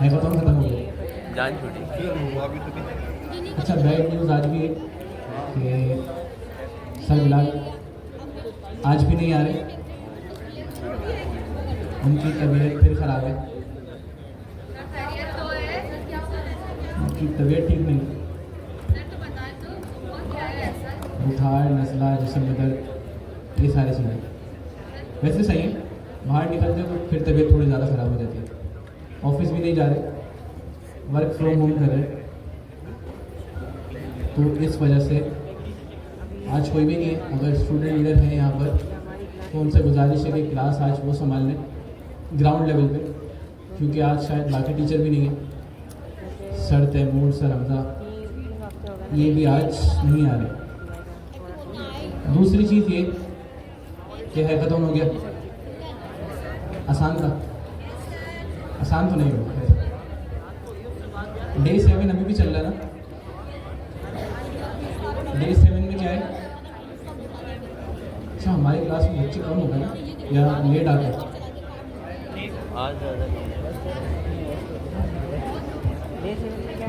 Hackathon खत्म हो गया, जान छूटी। अच्छा बैड न्यूज़ आज भी है कि सर बिलाल आज भी नहीं आ रहे, उनकी तबीयत फिर ख़राब है, उनकी तबीयत ठीक नहीं, बुखार, नज़ला, जिस्म में दर्द, ये सारी चीज़ें। वैसे सही है, बाहर निकलते तो फिर तबीयत थोड़ी ज़्यादा ख़राब हो जाती है। ऑफिस भी नहीं जा रहे, वर्क फ्रॉम होम कर रहे, तो इस वजह से आज कोई भी नहीं है। अगर स्टूडेंट लीडर हैं यहाँ पर तो उनसे गुजारिश है कि क्लास आज वो संभाल लें ग्राउंड लेवल पे, क्योंकि आज शायद बाकी टीचर भी नहीं है। सर तैमूर, सर हमजा, ये भी आज नहीं आ रहे। दूसरी चीज़ ये कि हैकाथॉन हो गया, आसान था, आसान तो नहीं होगा। डे 7 अभी भी चल रहा है ना। डे 7 में क्या है, अच्छा हमारी क्लास में बच्चे कम हो गए ना या लेट आते हैं? आज ज़्यादा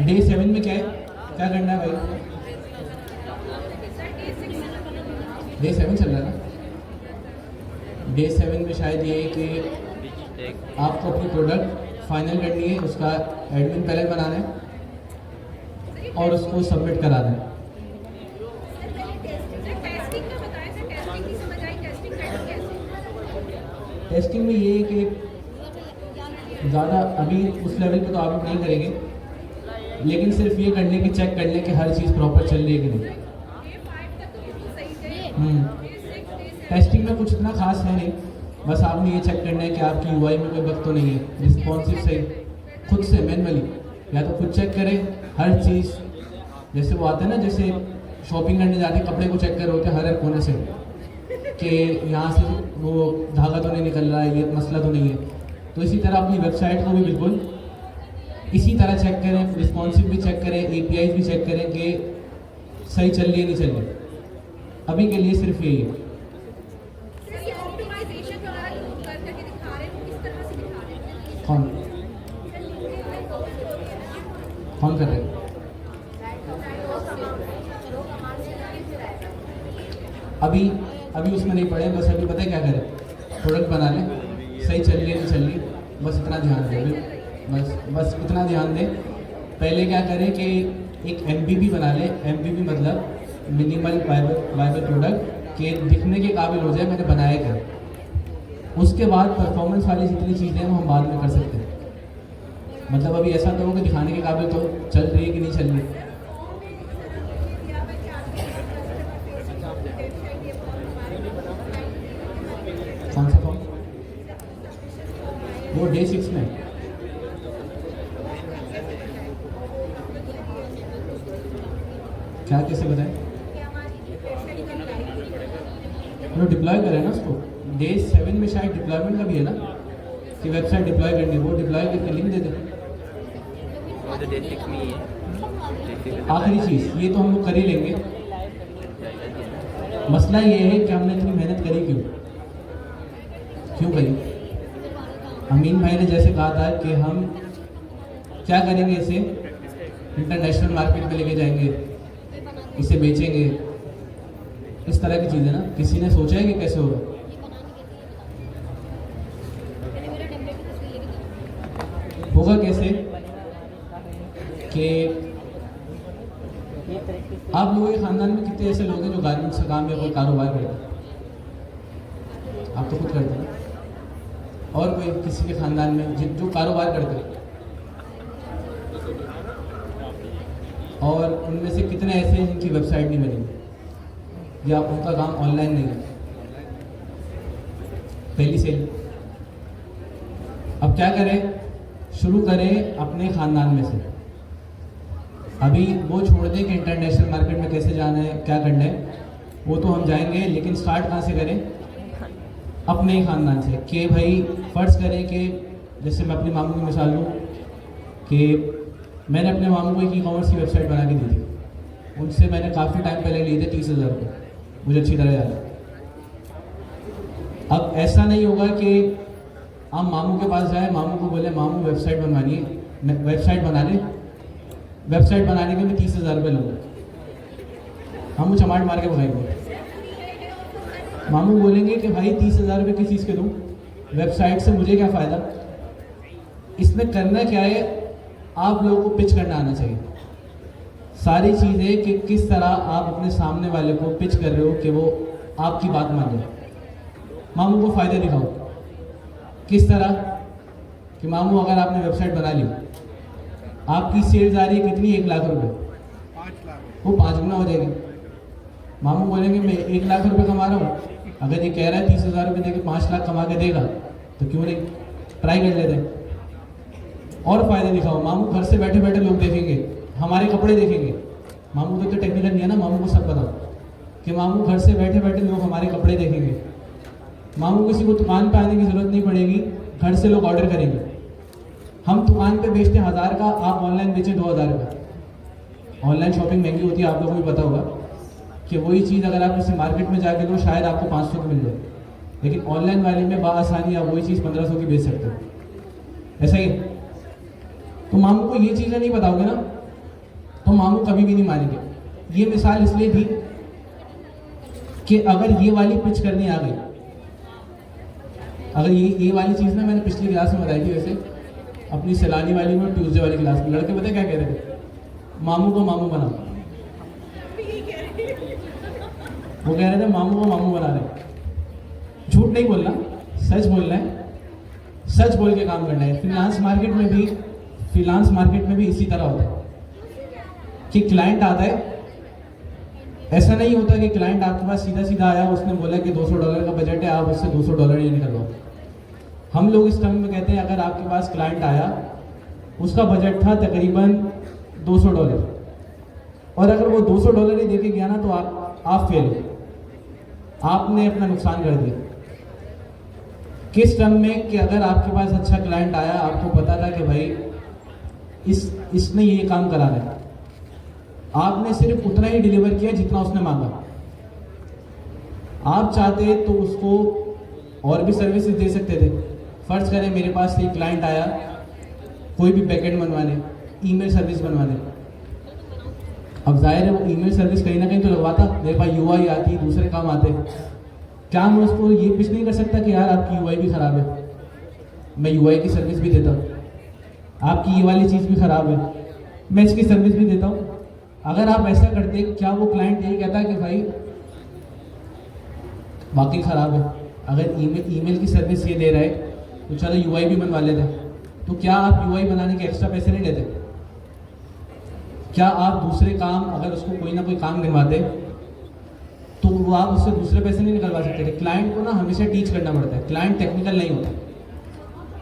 डे 7 में क्या है, क्या करना है भाई? डे 7 चल रहा है ना। डे 7 में शायद ये है कि आपको अपनी प्रोडक्ट फाइनल करनी है, उसका एडमिन पैनल बनाना है और उसको सबमिट कराना है। टेस्टिंग में ये है कि ज़्यादा अभी उस लेवल पे तो आप नहीं करेंगे, लेकिन सिर्फ ये करने की चेक करने कि हर चीज़ प्रॉपर चल रही है कि नहीं। टेस्टिंग में कुछ इतना खास है नहीं, बस आपने ये चेक करना है कि आपकी यूआई में कोई बग तो नहीं है, रिस्पॉन्सिव से खुद से मैनुअली या तो खुद चेक करें हर चीज़। जैसे वो आते हैं ना, जैसे शॉपिंग करने जाते हैं कपड़े को चेक कर होते हैं हर कोने से कि यहाँ से वो धागा तो नहीं निकल रहा है, ये मसला तो नहीं है। तो इसी तरह अपनी वेबसाइट को भी बिल्कुल इसी तरह चेक करें, रिस्पॉन्सिव भी चेक करें, APIs भी चेक करें कि सही चल रही है नहीं चल रही। अभी के लिए सिर्फ यही है। कौन कौन कर रहे हैं? अभी उसमें नहीं पड़े, बस अभी पता है क्या करें, प्रोडक्ट बना लें, सही चल रही है नहीं चल रही, बस इतना ध्यान दें, बस इतना ध्यान दें। पहले क्या करें कि एक MVP बना लें, MVP मतलब मिनिमल वायबल प्रोडक्ट के दिखने के काबिल हो जाए मैंने बनाया क्या। उसके बाद परफॉर्मेंस वाली जितनी चीज़ें हैं वो हम बाद में कर सकते हैं। मतलब अभी ऐसा तो हो कि दिखाने के काबिल तो चल रही है कि नहीं चल रही। कौन सा फॉर्म? वो डे 6 में क्या कैसे बताएं? वो डिप्लॉय करें ना उसको। डे 7 में शायद डिप्लॉयमेंट का भी है ना कि वेबसाइट डिप्लॉय करनी है, वो डिप्लॉय करके लिंक दे दें। आखिरी चीज़ ये तो हम लोग कर ही लेंगे, मसला ये है कि हमने इतनी मेहनत करी क्यों करी? अमीन भाई ने जैसे कहा था कि हम क्या करेंगे, इसे इंटरनेशनल मार्केट में लेके जाएंगे, इसे बेचेंगे, इस तरह की चीज़ें ना। किसी ने सोचा है कि कैसे होगा? होगा कैसे कि आप लोगों के ख़ानदान में कितने ऐसे लोग हैं जो गारमेंट्स का काम या कोई कारोबार करते हैं? आप तो खुद करते हैं, और कोई किसी के ख़ानदान में जो कारोबार करते हैं, और उनमें से कितने ऐसे हैं जिनकी वेबसाइट नहीं बनी या उनका काम ऑनलाइन नहीं है? पहली सेल। अब क्या करें? शुरू करें अपने ख़ानदान में से। अभी वो छोड़ दें कि इंटरनेशनल मार्केट में कैसे जाना है, क्या करना है, वो तो हम जाएंगे, लेकिन स्टार्ट कहाँ से करें? अपने ही ख़ानदान से। कि भाई फ़र्ज़ करें कि जैसे मैं अपने मामू की मिसाल दूँ कि मैंने अपने मामू को एक ई-कॉमर्स की वेबसाइट बना के दी थी, उनसे मैंने काफ़ी टाइम पहले लिए थे 30,000 रुपये, मुझे अच्छी तरह याद है। अब ऐसा नहीं होगा कि आप मामू के पास जाए, मामू को बोले मामू वेबसाइट बनवानी है, वेबसाइट बना ले, वेबसाइट बनाने के मैं 30,000 रुपये लूँगा। हम चमाट मार के भगाएंगे। मामू बोलेंगे कि भाई 30,000 रुपये किस चीज़ के दूँ, वेबसाइट से मुझे क्या फ़ायदा। इसमें करना क्या है, आप लोगों को पिच करना आना चाहिए। सारी चीज़ें कि किस तरह आप अपने सामने वाले को पिच कर रहे हो कि वो आपकी बात मान ले। मामू को फ़ायदे दिखाओ। किस तरह कि मामू अगर आपने वेबसाइट बना ली, आपकी सेल्स आ रही है कितनी, 1 लाख रुपए, 5 लाख वो 5 गुना हो जाएगी। मामू बोलेंगे मैं 1 लाख रुपए कमा रहा हूँ, अगर ये कह रहा है 30,000 रुपये देके 5 लाख कमा के देगा तो क्यों नहीं, ट्राई कर लेते हैं। और फायदे दिखाओ। मामू घर से बैठे बैठे लोग देखेंगे, हमारे कपड़े देखेंगे। मामू तो टेक्निकल नहीं है ना, मामू को सब बताओ कि मामू घर से बैठे बैठे लोग हमारे कपड़े देखेंगे। मामू किसी को दुकान पे आने की ज़रूरत नहीं पड़ेगी, घर से लोग ऑर्डर करेंगे। हम दुकान पे बेचते हैं 1000 का, आप ऑनलाइन बेचें 2000 का। ऑनलाइन शॉपिंग महंगी होती है, आप लोगों को भी पता होगा कि वही चीज़ अगर आप किसी मार्केट में जाके लो शायद आपको 500 की मिल जाए, लेकिन ऑनलाइन वाले में बआसानी आप वही चीज़ 1500 की बेच सकते हो। ऐसा ही है। तो मामू को ये चीज़ें नहीं बताओगे ना तो मामू कभी भी नहीं मानेंगे। ये मिसाल इसलिए थी कि अगर ये वाली पिच करनी आ गई, अगर ये वाली चीज़ ना मैंने पिछली क्लास में बताई थी, वैसे अपनी सैलानी वाली में, ट्यूसडे वाली क्लास में, लड़के पता क्या कह रहे थे, मामू को मामू बनाओ। वो कह रहे थे मामू को मामू बना रहे। झूठ नहीं बोलना, सच बोलना है, सच बोल के काम करना है। फिनांस मार्केट में भी इसी तरह होता है कि क्लाइंट आता है, ऐसा नहीं होता कि क्लाइंट आपके पास सीधा सीधा आया, उसने बोला कि $200 का बजट है, आप उससे $200 ही निकलवाओ। हम लोग इस टर्म में कहते हैं अगर आपके पास क्लाइंट आया, उसका बजट था तकरीबन $200 और अगर वो $200 ही देके गया ना तो आप फेल हो, आपने अपना नुकसान कर दिया। किस टर्म में कि अगर आपके पास अच्छा क्लाइंट आया, आपको पता था कि भाई इसने ये काम कराना है, आपने सिर्फ उतना ही डिलीवर किया जितना उसने मांगा। आप चाहते तो उसको और भी सर्विसेज दे सकते थे। फर्ज करें मेरे पास एक क्लाइंट आया कोई भी बैकएंड बनवाने, ईमेल सर्विस बनवाने। अब जाहिर है वो ईमेल सर्विस कहीं ना कहीं तो लगवाता, मेरे पास यूआई आती, दूसरे काम आते। क्या मैं उसको ये पिच नहीं कर सकता कि यार आपकी यूआई भी ख़राब है, मैं यूआई की सर्विस भी देता हूँ, आपकी ये वाली चीज़ भी ख़राब है, मैं इसकी सर्विस भी देता हूँ। अगर आप ऐसा करते, क्या वो क्लाइंट यही कहता कि भाई बाकी ख़राब है, अगर ईमेल की सर्विस ये दे रहा है तो चलो यूआई भी बनवा लेते। तो क्या आप यूआई बनाने के एक्स्ट्रा पैसे नहीं लेते? क्या आप दूसरे काम, अगर उसको कोई ना कोई काम दिलवाते तो वो आप उससे दूसरे पैसे नहीं निकलवा सकते थे? क्लाइंट को ना हमेशा टीच करना पड़ता है, क्लाइंट टेक्निकल नहीं होता।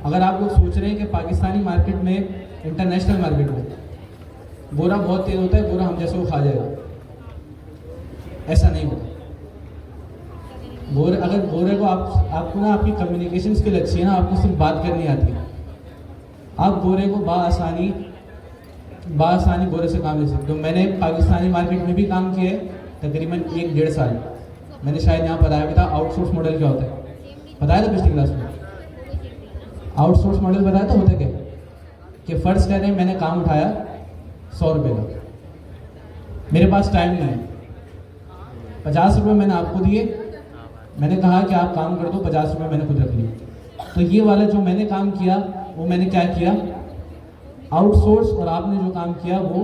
अगर आप लोग सोच रहे हैं कि पाकिस्तानी मार्केट में, इंटरनेशनल मार्केट में गोरा बहुत तेज होता है, गोरा हम जैसे को खा जाएगा, ऐसा नहीं होता। अगर गोरे को आपको ना आपकी कम्युनिकेशन स्किल अच्छी है ना, आपको सिर्फ बात करनी आती है, आप गोरे को बाआसानी गोरे से काम ले सकते हो। मैंने पाकिस्तानी मार्केट में भी काम किया है तकरीबन 1-1.5 साल। मैंने शायद यहाँ बताया भी था आउटसोर्स मॉडल क्या होता है, बताया था पिछली क्लास में। आउटसोर्स मॉडल बताया था होता क्या कि फ़र्ज करें मैंने काम उठाया 100 रुपये का, मेरे पास टाइम नहीं है, 50 रुपये मैंने आपको दिए, मैंने कहा कि आप काम कर दो, 50 रुपये मैंने खुद रख लिए। तो ये वाला जो मैंने काम किया वो मैंने क्या किया, आउटसोर्स, और आपने जो काम किया वो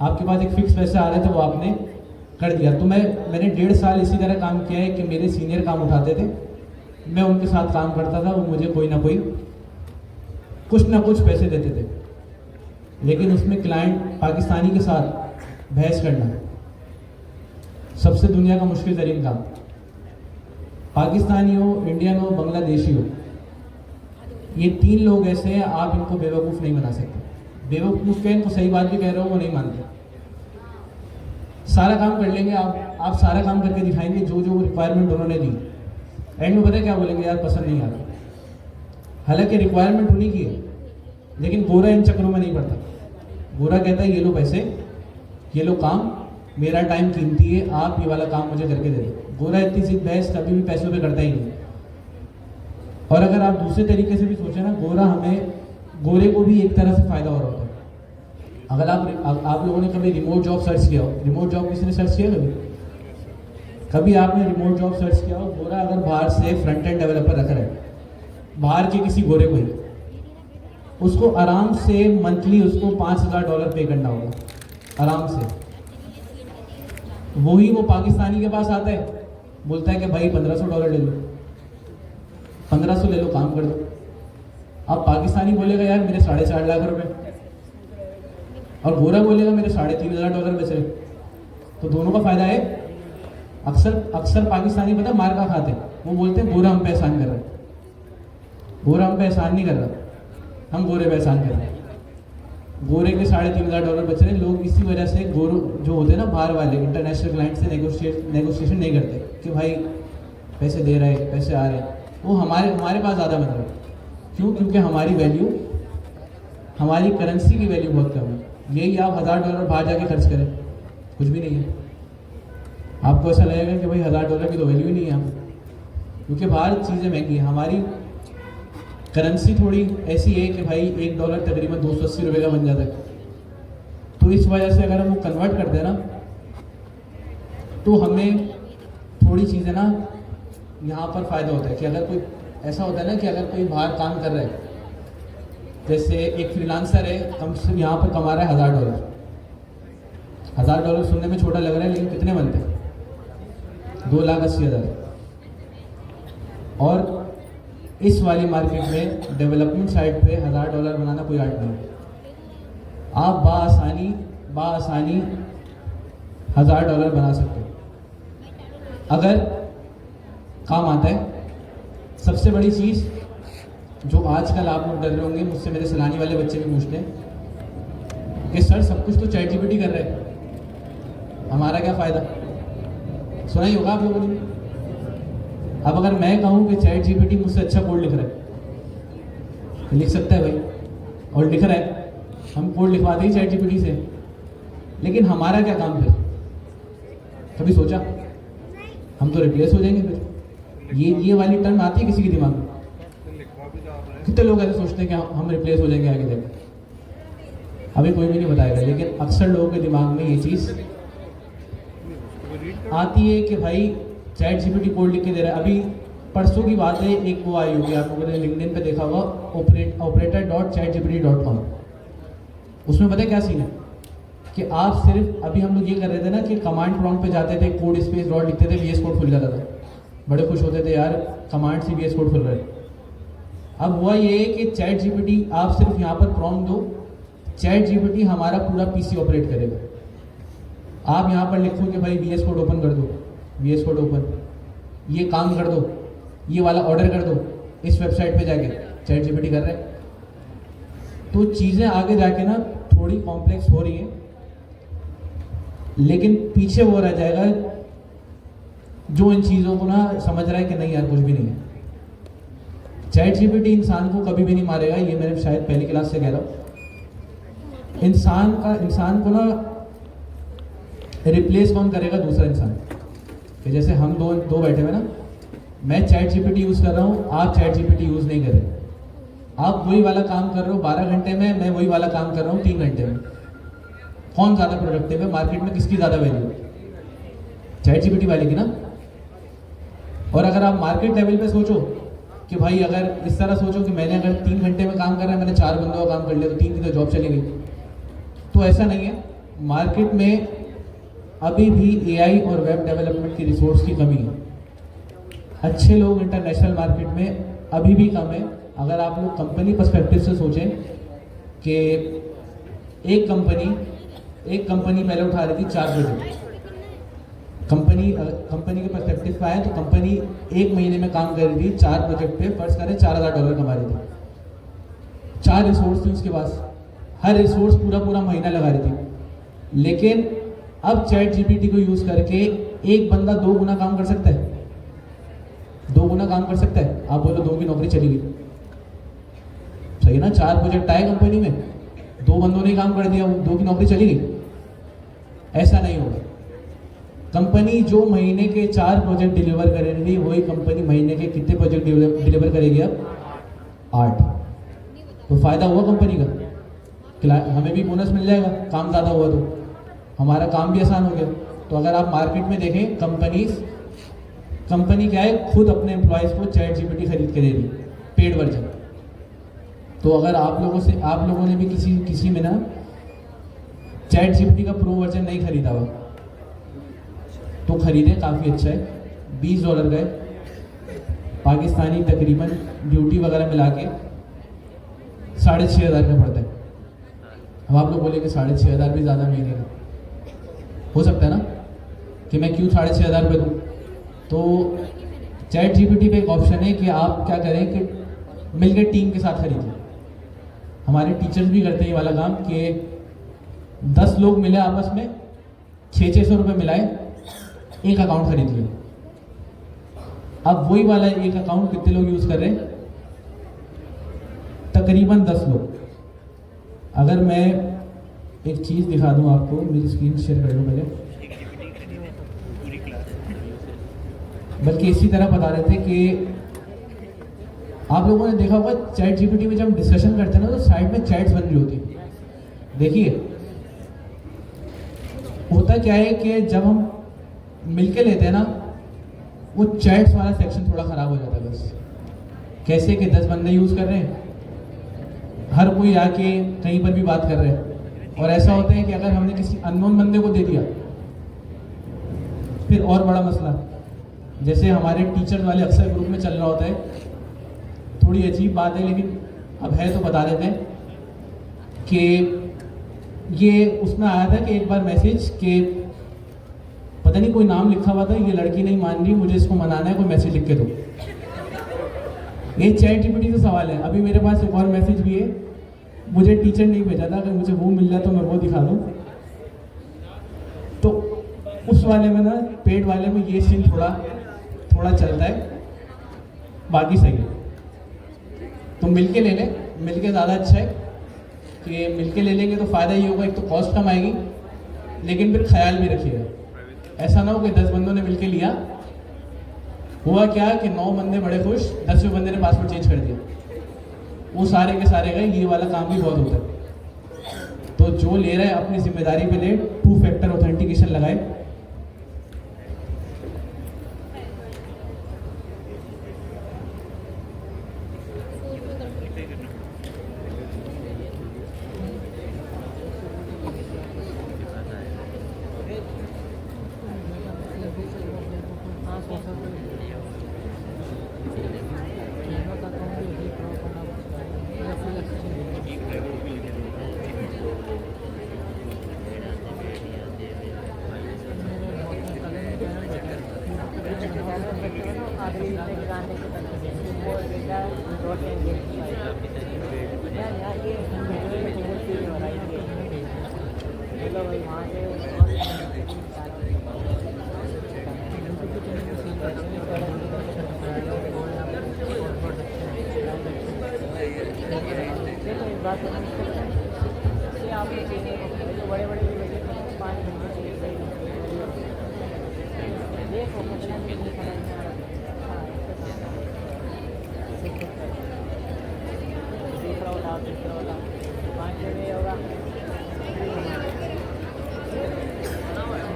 आपके पास एक फिक्स पैसे आ रहे थे वो आपने कर दिया। तो मैंने 1.5 साल इसी तरह काम किया है कि मेरे सीनियर काम उठाते थे, मैं उनके साथ काम करता था, वो मुझे कोई ना कोई कुछ ना कुछ पैसे देते थे। लेकिन उसमें क्लाइंट पाकिस्तानी के साथ बहस करना सबसे दुनिया का मुश्किल तरीन काम। पाकिस्तानी हो, इंडियन हो, बांग्लादेशी हो, ये 3 लोग ऐसे हैं, आप इनको बेवकूफ़ नहीं बना सकते। बेवकूफ़ के इनको सही बात भी कह रहे हो वो नहीं मानते, सारा काम कर लेंगे, आप सारा काम करके दिखाएंगे जो जो रिक्वायरमेंट उन्होंने दी, एंड में पता है क्या बोलेंगे, यार पसंद नहीं आ रहा। हालांकि रिक्वायरमेंट उन्हीं की है, लेकिन गोरा इन चक्करों में नहीं पड़ता। गोरा कहता है ये लो पैसे, ये लो काम, मेरा टाइम कीमती है, आप ये वाला काम मुझे करके दे दो। गोरा इतनी सी बहस कभी भी पैसों पे करता ही नहीं। और अगर आप दूसरे तरीके से भी सोचें ना, गोरे को भी एक तरह से फ़ायदा हो रहा होता है। अगर आप लोगों ने कभी रिमोट जॉब सर्च किया हो, रिमोट जॉब किसी ने सर्च किया कभी आपने रिमोट जॉब सर्च किया हो, गोरा अगर बाहर से फ्रंट एंड डेवलपर रख रहा है, बाहर के किसी गोरे को ही, उसको आराम से मंथली उसको $5,000 पे करना होगा, आराम से। वही वो पाकिस्तानी के पास आता है, बोलता है कि भाई $1,500 ले लो, 1500 ले लो, काम कर दो। अब पाकिस्तानी बोलेगा यार मेरे 4.5 लाख रुपए, और गोरा बोलेगा मेरे $3,500 बच रहे, तो दोनों का फायदा है। अक्सर पाकिस्तानी पता मार का खाते हैं, वो बोलते हैं गोरा हम पे एहसान कर रहा है। गोरा हम पे एहसान नहीं कर रहा, हम गोरे पे एहसान कर रहे हैं। गोरे के $3,500 बच रहे हैं। लोग इसी वजह से गोरों जो होते हैं ना, बाहर वाले इंटरनेशनल क्लाइंट से नेगोशिएशन नहीं करते कि भाई पैसे दे रहे, पैसे आ रहे, वो हमारे पास ज़्यादा बन रहे हैं। क्यों? क्योंकि हमारी वैल्यू, हमारी करेंसी की वैल्यू बहुत कम है। यही आप $1,000 बाहर जाके खर्च करें, कुछ भी नहीं है। आपको ऐसा लगेगा कि भाई $1,000 की तो वैल्यू ही नहीं है यहाँ, क्योंकि बाहर चीज़ें महंगी हैं। हमारी करेंसी थोड़ी ऐसी है कि भाई $1 तकरीबन 280 रुपये का बन जाता है। तो इस वजह से अगर हम वो कन्वर्ट करते हैं ना, तो हमें थोड़ी चीज़ें ना यहाँ पर फ़ायदा होता है कि अगर कोई ऐसा होता है ना कि अगर कोई बाहर काम कर रहा है, जैसे एक फ्रीलांसर है, कम से यहाँ पर कमा रहा है $1,000। $1,000 सुनने में छोटा लग रहा है, लेकिन कितने बनते हैं? 2,80,000। और इस वाली मार्केट में डेवलपमेंट साइड पे $1,000 बनाना कोई आर्ट नहीं है। आप बाआसानी $1,000 बना सकते हो अगर काम आता है। सबसे बड़ी चीज़ जो आजकल आप लोग डर रहे होंगे, मुझसे मेरे सैलानी वाले बच्चे भी पूछते हैं कि सर सब कुछ तो चैट जीपीटी कर रहे हैं, हमारा क्या फ़ायदा? सुना ही होगा आप लोगों ने। अब अगर मैं कहूँ कि चैट जीपीटी मुझसे अच्छा कोड लिख रहा है, लिख सकता है भाई, और लिख रहा है, हम कोड लिखवाते ही चैट जीपीटी से, लेकिन हमारा क्या काम फिर? कभी सोचा? हम तो रिप्लेस हो जाएंगे फिर। ये वाली टर्म आती है किसी के दिमाग में? कितने लोग ऐसे सोचते हैं कि हम रिप्लेस हो जाएंगे आगे जाकर? अभी कोई भी नहीं बताएगा, लेकिन अक्सर लोगों के दिमाग में ये चीज़ आती है कि भाई चैट जीपीटी कोड लिख के दे रहा है। अभी परसों की बात है, एक वो आई होगी, आप लोगों ने लिंक्डइन पे देखा होगा, operator.chatgpt.com। उसमें पता है क्या सीन है कि आप सिर्फ, अभी हम लोग ये कर रहे थे ना कि कमांड प्रॉम्प्ट पे जाते थे, कोड स्पेस डॉट लिखते थे, VS कोड खुल जाता था, बड़े खुश होते थे यार कमांड से VS कोड खुल रहा है। अब हुआ ये कि चैट जीपीटी, आप सिर्फ यहाँ पर प्रॉम्प्ट दो, चैट जीपीटी हमारा पूरा पीसी ऑपरेट करेगा। आप यहाँ पर लिखो कि भाई VS कोड ओपन कर दो, VS कोड ओपन, ये काम कर दो, ये वाला ऑर्डर कर दो इस वेबसाइट पे जाके, चैट जीपीटी कर रहा है। तो चीज़ें आगे जाके ना थोड़ी कॉम्प्लेक्स हो रही हैं, लेकिन पीछे वो रह जाएगा जो इन चीज़ों को ना समझ रहा है कि नहीं यार कुछ भी नहीं है। चैट जीपीटी इंसान को कभी भी नहीं मारेगा, ये मैंने शायद पहली क्लास से कह रहा हूँ। इंसान को ना रिप्लेस कौन करेगा? दूसरा इंसान। कि जैसे हम दो बैठे हुए ना, मैं चैट जीपीटी यूज़ कर रहा हूँ, आप चैट जीपीटी यूज़ नहीं कर रहे। आप वही वाला काम कर रहे हो 12 घंटे में, मैं वही वाला काम कर रहा हूँ 3 घंटे में। कौन ज़्यादा प्रोडक्टिव है? मार्केट में किसकी ज़्यादा वैल्यू? चैट जीपीटी वाले की ना। और अगर आप मार्केट लेवल पे सोचो कि भाई, अगर इस तरह सोचो कि मैंने अगर 3 घंटे में काम कर रहा है, मैंने 4 बंदों का काम कर लिया, तो 3 की तो जॉब चली गई। तो ऐसा नहीं है। मार्केट में अभी भी AI और वेब डेवलपमेंट की रिसोर्स की कमी है। अच्छे लोग इंटरनेशनल मार्केट में अभी भी कम है। अगर आप लोग कंपनी पर्सपेक्टिव से सोचें कि एक कंपनी पहले उठा रही थी 4 प्रोजेक्ट। कंपनी के पर्सपेक्टिव पर आए तो कंपनी 1 महीने में काम कर रही थी 4 प्रोजेक्ट पे, फर्ज करें $4,000 कमा रही थी। 4 रिसोर्स थी उसके पास, हर रिसोर्स पूरा महीना लगा रही थी। लेकिन अब चैट जीपीटी को यूज़ करके एक बंदा 2 गुना काम कर सकता है, 2 गुना काम कर सकता है। आप बोलो 2 की नौकरी चली गई, सही है ना? 4 प्रोजेक्ट आए कंपनी में, 2 बंदों ने काम कर दिया, 2 की नौकरी चली गई। ऐसा नहीं होगा। कंपनी जो महीने के 4 प्रोजेक्ट डिलीवर कर रही थी, वही कंपनी महीने के कितने प्रोजेक्ट डिलीवर करेगी अब? 8। तो फायदा हुआ कंपनी का, हमें भी बोनस मिल जाएगा, काम ज़्यादा हुआ तो हमारा काम भी आसान हो गया। तो अगर आप मार्केट में देखें, कंपनी क्या है, खुद अपने एम्प्लॉयज़ को चैट जीपीटी खरीद के दे रही, पेड वर्जन। तो अगर आप लोगों ने भी किसी में ना चैट जीपीटी का प्रो वर्जन नहीं खरीदा हुआ तो खरीदे, काफ़ी अच्छा है। $20 का है, पाकिस्तानी तकरीबन ड्यूटी वगैरह मिला के 6,500 का पड़ता है। अब आप लोग बोले कि 6,500 भी ज़्यादा महंगे का हो सकता है ना, कि मैं क्यों 6,500 रुपये दूँ। तो चैट जीपीटी पे एक ऑप्शन है कि आप क्या करें कि मिलकर टीम के साथ खरीदें। हमारे टीचर्स भी करते हैं ये वाला काम कि 10 लोग मिले आपस में, 600-600 रुपये मिलाए, एक अकाउंट खरीद लिया। अब वही वाला एक अकाउंट कितने लोग यूज़ कर रहे हैं? तकरीबन 10 लोग। अगर मैं एक चीज़ दिखा दूं आपको, मेरी स्क्रीन शेयर कर लो पहले। बल्कि इसी तरह बता रहे थे कि आप लोगों ने देखा होगा चैट जीपीटी में जब हम डिस्कशन करते हैं ना, तो साइड में चैट्स बन रही होती है। देखिए होता क्या है कि जब हम मिलके लेते हैं ना, वो चैट्स वाला सेक्शन थोड़ा ख़राब हो जाता है। बस कैसे कि 10 बंदे यूज़ कर रहे हैं, हर कोई आके कहीं पर भी बात कर रहे हैं। और ऐसा होता है कि अगर हमने किसी अननोन बंदे को दे दिया, फिर और बड़ा मसला। जैसे हमारे टीचर्स वाले अक्सर ग्रुप में चल रहा होता है, थोड़ी अजीब बात है लेकिन अब है तो बता देते हैं कि ये उसमें आया था कि एक बार मैसेज के पता नहीं कोई नाम लिखा हुआ था, ये लड़की नहीं मान रही, मुझे इसको मनाना है, कोई मैसेज लिख के दो। ये चैट जीपीटी से सवाल है। अभी मेरे पास एक और मैसेज भी है, मुझे टीचर नहीं भेजा था, अगर मुझे वो मिल जाए तो मैं वो दिखा दूँ। तो उस वाले में ना, पेड वाले में ये सीन थोड़ा चलता है, बाकी सही है। तो मिलके ले लें, मिलके ज़्यादा अच्छा है कि मिलके ले लेंगे तो फ़ायदा ये होगा, एक तो कॉस्ट कम आएगी, लेकिन फिर ख्याल भी रखिएगा, ऐसा ना हो कि 10 बंदों ने मिलके लिया, हुआ क्या कि 9 बंदे बड़े खुश, 10वें बंदे ने पासवर्ड चेंज कर दिया, वो सारे के सारे गए। ये वाला काम भी बहुत होता है। तो जो ले रहा है अपनी जिम्मेदारी पे ले, 2 फैक्टर ऑथेंटिकेशन लगाए।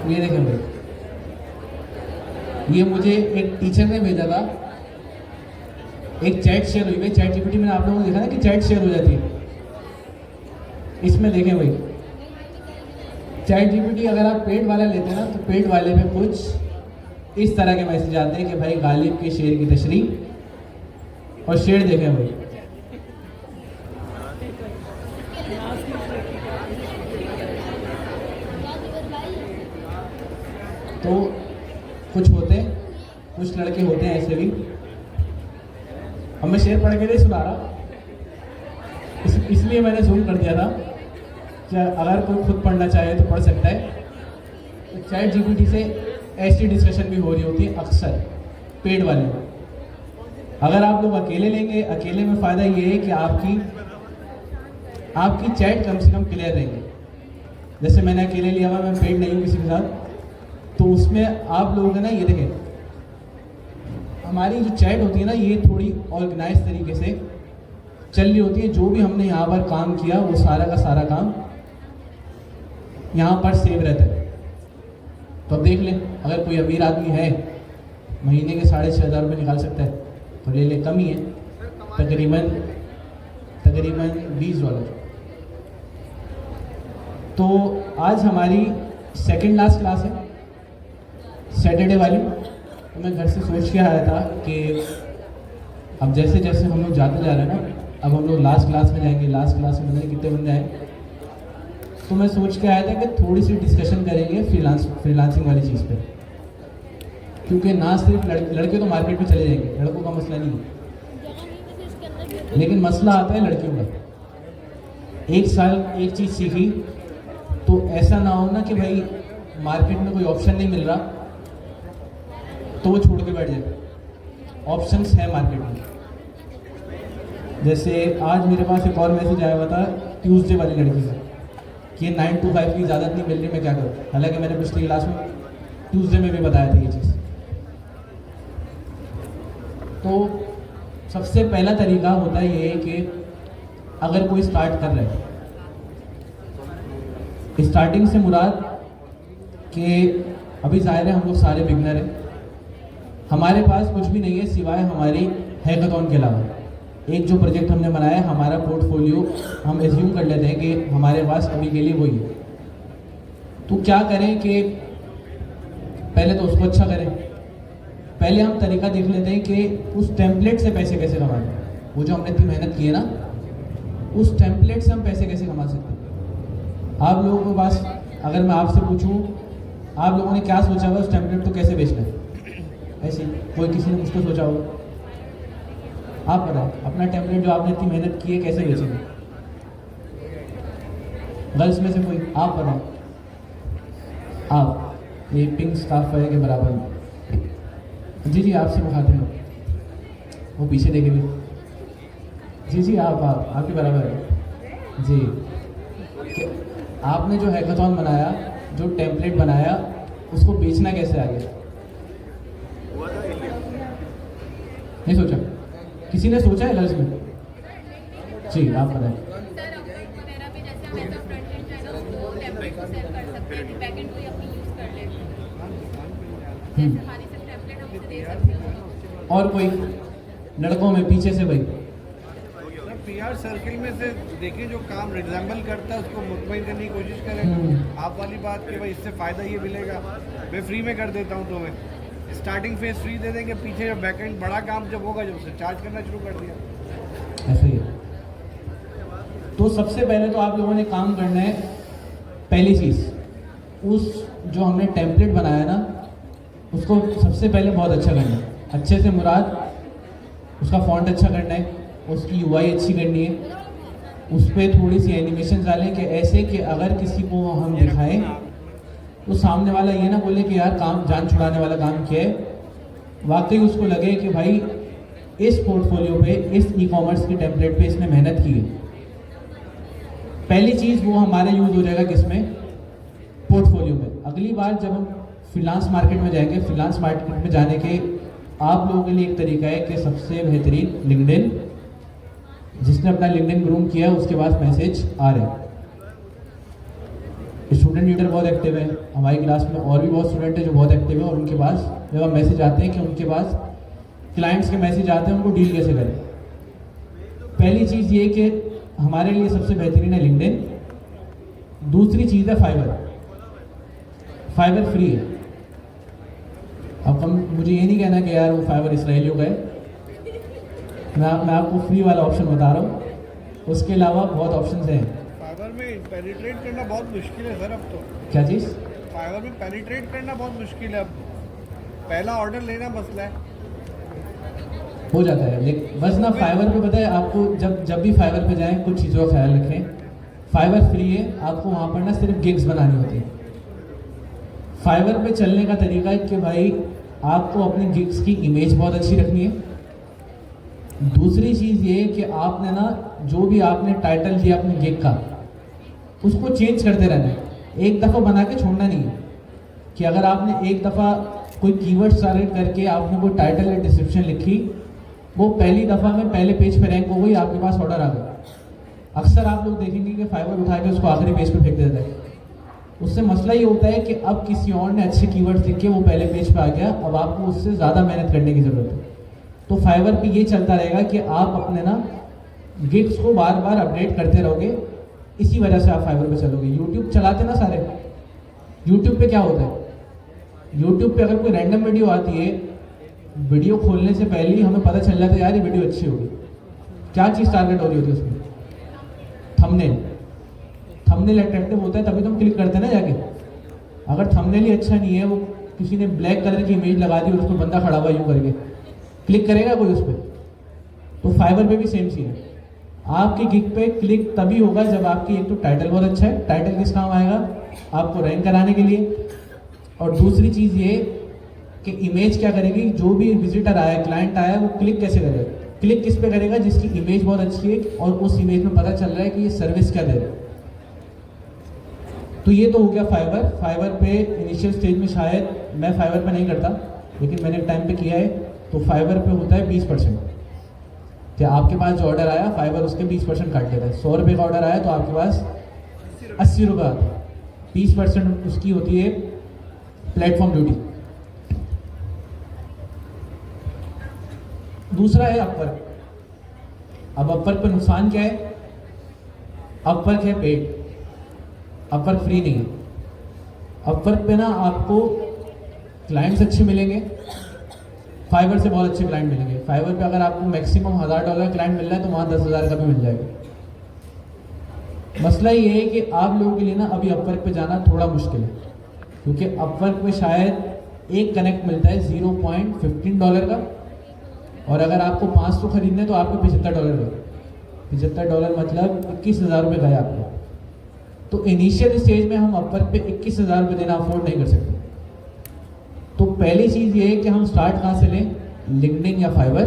ये देखें भाई, ये मुझे एक टीचर ने भेजा था, एक चैट शेयर हुई है। चैट जीपीटी में आप लोगों ने देखा ना कि चैट शेयर हो जाती है। इसमें देखें भाई, चैट जीपीटी अगर आप पेड वाला लेते हैं ना, तो पेड वाले में कुछ इस तरह के मैसेज आते हैं कि भाई गालिब के शेर की तशरीह, और शेर देखें भाई, तो कुछ होते हैं, कुछ लड़के होते हैं ऐसे भी। अब मैं शेर पढ़ के नहीं सुना रहा, इसलिए मैंने जूम कर दिया था कि अगर कोई खुद पढ़ना चाहे तो पढ़ सकता है। तो चैट जीपीटी से ऐसी डिस्कशन भी हो रही होती है अक्सर पेड वाले में। अगर आप लोग अकेले लेंगे, अकेले में फ़ायदा ये है कि आपकी चैट कम से कम क्लियर रहेगी। जैसे मैंने अकेले लिया हुआ, मैं पेड नहीं हूँ किसी के साथ, तो उसमें आप लोगों का ना ये देखें, हमारी जो चैट होती है ना ये थोड़ी ऑर्गेनाइज तरीके से चल रही होती है। जो भी हमने यहाँ पर काम किया वो सारा का सारा काम यहाँ पर सेव रहता है। तो अब देख लें, अगर कोई अमीर आदमी है महीने के 6,500 रुपये निकाल सकता है तो ले ले, कम ही है, तकरीबन $20। तो आज हमारी सेकंड लास्ट क्लास है, सैटरडे वाली। तो मैं घर से सोच के आया था कि अब जैसे जैसे हम लोग जाते जा रहे हैं ना, अब हम लोग लास्ट क्लास में जाएंगे, लास्ट क्लास में पता नहीं कितने बंदे आए। तो मैं सोच के आया था कि थोड़ी सी डिस्कशन करेंगे फ्रीलांसिंग वाली चीज़ पे, क्योंकि ना सिर्फ लड़के तो मार्केट में चले जाएंगे, लड़कों का मसला नहीं है, लेकिन मसला आता है लड़कियों का। एक साल एक चीज़ सीखी तो ऐसा ना हो ना कि भाई मार्केट में कोई ऑप्शन नहीं मिल रहा तो वो छोड़ के बैठ जाए। ऑप्शंस है मार्केट में। जैसे आज मेरे पास एक और मैसेज आया हुआ था ट्यूसडे वाली लड़की से कि 9 to 5 की इजाज़त नहीं मिल रही, मैं क्या करूँ। हालांकि मैंने पिछली क्लास में ट्यूसडे में भी बताया था ये चीज़। तो सबसे पहला तरीका होता है ये कि अगर कोई स्टार्ट कर रहा है, स्टार्टिंग से मुराद कि अभी ज़ाहिर है हम लोग सारे बिगनर हैं, हमारे पास कुछ भी नहीं है सिवाय हमारी हैकाथॉन के अलावा। एक जो प्रोजेक्ट हमने बनाया है, हमारा पोर्टफोलियो, हम एज्यूम कर लेते हैं कि हमारे पास अभी के लिए वही है। तो क्या करें कि पहले तो उसको अच्छा करें। पहले हम तरीका देख लेते हैं कि उस टेम्पलेट से पैसे कैसे कमाएं। वो जो हमने इतनी मेहनत की है ना, उस टेम्पलेट से हम पैसे कैसे कमा सकते हैं। आप लोगों के पास अगर मैं आपसे पूछूं, आप लोगों ने क्या सोचा हुआ उस टेम्पलेट को कैसे बेचना है? ऐसे कोई किसी ने मुझको सोचा होगा? आप बताएं, अपना टेम्पलेट जो आपने इतनी मेहनत की है कैसे बेचेंगे? गर्ल्स में से कोई? आप बताएं। आप ये पिंक स्कार्फ के बराबर में। जी जी आपसे मुखातिब हैं, वो पीछे देखे भी। जी जी आप आपके बराबर है जी। आपने जो हैकाथॉन बनाया, जो टेम्पलेट बनाया, उसको बेचना कैसे आ गया? नहीं सोचा? किसी ने सोचा है गर्ल्स में? जी आप बताएं। और कोई लड़कों में पीछे से? भाई पीआर सर्किल में से देखिए जो काम रिजेंबल करता है उसको मुतमईन करने की कोशिश करें। आप वाली बात कि भाई इससे फ़ायदा ये मिलेगा, मैं फ्री में कर देता हूँ, तो मैं स्टार्टिंग फेज फ्री दे देंगे, पीछे जब बैकएंड बड़ा काम जब होगा जब उसे चार्ज करना शुरू कर दिया। ऐसा ही है। तो सबसे पहले तो आप लोगों ने काम करना है, पहली चीज़ उस जो हमने टेम्पलेट बनाया ना, उसको सबसे पहले बहुत अच्छा करना है। अच्छे से मुराद उसका फॉन्ट अच्छा करना है, उसकी यूआई अच्छी करनी है, उस पर थोड़ी सी एनिमेशन डालें कि ऐसे कि अगर किसी को हम दिखाएं तो सामने वाला ये ना बोले कि यार काम जान छुड़ाने वाला काम किया है, वाकई उसको लगे कि भाई इस पोर्टफोलियो पे, इस ई कॉमर्स की टेम्पलेट पे इसने मेहनत की है। पहली चीज़ वो हमारा यूज़ हो जाएगा किसमें? पोर्टफोलियो में। अगली बार जब हम फ्रीलांस मार्केट में जाएंगे, फ्रीलांस मार्केट में जाने के आप लोगों के लिए एक तरीका है कि सबसे बेहतरीन लिंक्डइन, जिसने अपना लिंक्डइन ग्रूम किया है उसके पास मैसेज आ रहे हैं। स्टूडेंट लीडर बहुत एक्टिव है हमारी क्लास में, और भी बहुत स्टूडेंट है जो बहुत एक्टिव है, और उनके पास जब हम मैसेज आते हैं कि उनके पास क्लाइंट्स के मैसेज आते हैं, उनको डील कैसे करें। पहली चीज़ ये कि हमारे लिए सबसे बेहतरीन है लिंक्डइन। दूसरी चीज़ है फाइवर। फाइवर फ्री है। अब हम मुझे ये नहीं कहना कि यार वो फाइवर इसराइलियों का है, मैं आपको फ्री वाला ऑप्शन बता रहा हूँ, उसके अलावा बहुत ऑप्शंस हैं। फाइवर में पेनिट्रेट करना बहुत मुश्किल है सर अब तो। क्या चीज़? फाइवर में पेनिट्रेट करना बहुत मुश्किल है अब, पहला ऑर्डर लेना मसला है। हो जाता है, लेकिन बस ना फाइवर पे पता है आपको, जब भी फाइवर पे जाएं कुछ चीज़ों का ख्याल रखें। फाइवर फ्री है, आपको वहाँ पर ना सिर्फ गिग्स बनानी होती है। फाइवर पे चलने का तरीका है कि भाई आपको अपनी गिग्स की इमेज बहुत अच्छी रखनी है। दूसरी चीज़ ये कि आपने ना जो भी आपने टाइटल दिया अपने गिग का, उसको चेंज करते रहना है, एक दफ़ा बना के छोड़ना नहीं है। कि अगर आपने एक दफ़ा कोई कीवर्ड टारगेट करके आपने कोई टाइटल या डिस्क्रिप्शन लिखी, वो पहली दफ़ा में पहले पेज पे रैंक हो गई, आपके पास ऑर्डर आ गया। अक्सर आप लोग देखेंगे कि फाइवर उठा के उसको आखिरी पेज पे फेंक देता है। उससे मसला ये होता है कि अब किसी और ने अच्छे कीवर्ड्स लिख के वो पहले पेज पे आ गया, अब आपको उससे ज़्यादा मेहनत करने की ज़रूरत है। तो फाइवर पे ये चलता रहेगा कि आप अपने ना गिग्स को बार बार अपडेट करते रहोगे, इसी वजह से आप फाइवर पे चलोगे। यूट्यूब चलाते ना सारे, यूट्यूब पे क्या होता है, यूट्यूब पे अगर कोई रैंडम वीडियो आती है, वीडियो खोलने से पहले ही हमें पता चल जाता है यार ये वीडियो अच्छी होगी। क्या चीज़ टारगेट हो रही होती है उसमें? थंबनेल। थंबनेल अट्रैक्टिव होता है तभी तो हम क्लिक करते हैं ना जाके। अगर थंबनेल ही अच्छा नहीं है, वो किसी ने ब्लैक कलर की इमेज लगा दी और उस पर बंदा खड़ा हुआ यूँ करके, क्लिक करेगा कोई उस पर? तो फाइवर पे भी सेम सीन है। आपकी गिग पे क्लिक तभी होगा जब आपकी एक तो टाइटल बहुत अच्छा है। टाइटल किस काम आएगा? आपको रैंक कराने के लिए। और दूसरी चीज़ ये कि इमेज क्या करेगी, जो भी विजिटर आया, क्लाइंट आया, वो क्लिक कैसे करेगा? क्लिक किस पे करेगा? जिसकी इमेज बहुत अच्छी है और उस इमेज में पता चल रहा है कि ये सर्विस क्या दे रहा है। तो ये तो हो गया फाइवर। फाइवर पे इनिशियल स्टेज में शायद मैं फाइवर पे नहीं करता, लेकिन मैंने टाइम पे किया है। तो फाइवर पे होता है 20%। कि आपके पास जो ऑर्डर आया, फाइवर उसके 20% काट लेता है। 100 रुपये का ऑर्डर आया तो आपके पास 80 रुपये आता है। 20% उसकी होती है प्लेटफॉर्म ड्यूटी। दूसरा है अपवर्क। अब अपवर्क पर नुकसान क्या है? अपवर्क है पेड, अपवर्क फ्री नहीं है। अपवर्क पे ना आपको क्लाइंट्स अच्छे मिलेंगे, फाइवर से बहुत अच्छे क्लाइंट मिलेंगे। फाइवर पे अगर आपको मैक्सिमम $1000 क्लाइंट मिल रहा है तो वहाँ 10,000 का भी मिल जाएगा। मसला ये है कि आप लोगों के लिए ना अभी अपवर्क पे जाना थोड़ा मुश्किल है, क्योंकि अपवर्क पे शायद एक कनेक्ट मिलता है $0.15 का, और अगर आपको 500 खरीदने तो आपको $75 गए। $75 मतलब 21,000 रुपये गए आपको। तो इनिशियल स्टेज में हम अपवर्क पे 21,000 रुपये देना अफोर्ड नहीं कर सकते। तो पहली चीज़ ये है कि हम स्टार्ट कहाँ से लें? लिंक्डइन या फाइवर।